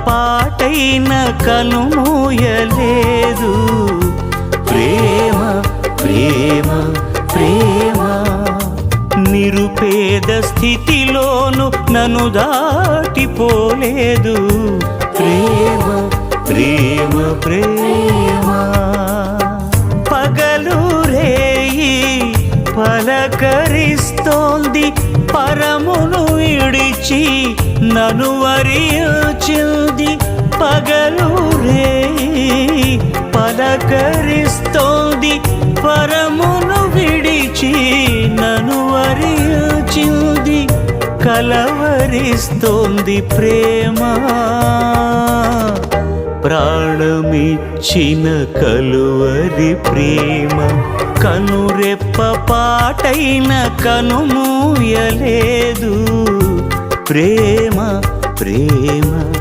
పాటైన కనుమూయలేదు. ప్రేమ ప్రేమ ప్రేమ నిరుపేద స్థితిలోను నన్ను దాటిపోలేదు. ప్రేమ ప్రేమ ప్రేమ పగలు రేయి పలకరిస్తోంది, పరమును విడిచి నన్ను వరించింది. పగలు రేయి పలకరిస్తోంది, పరమును విడిచి నన్ను వరించింది. కలవరిస్తోంది ప్రేమ, ప్రాణమిచ్చిన కలువరి ప్రేమ. కనురెప్ప పాటైన కనుమూయలేదు. ప్రేమ ప్రేమ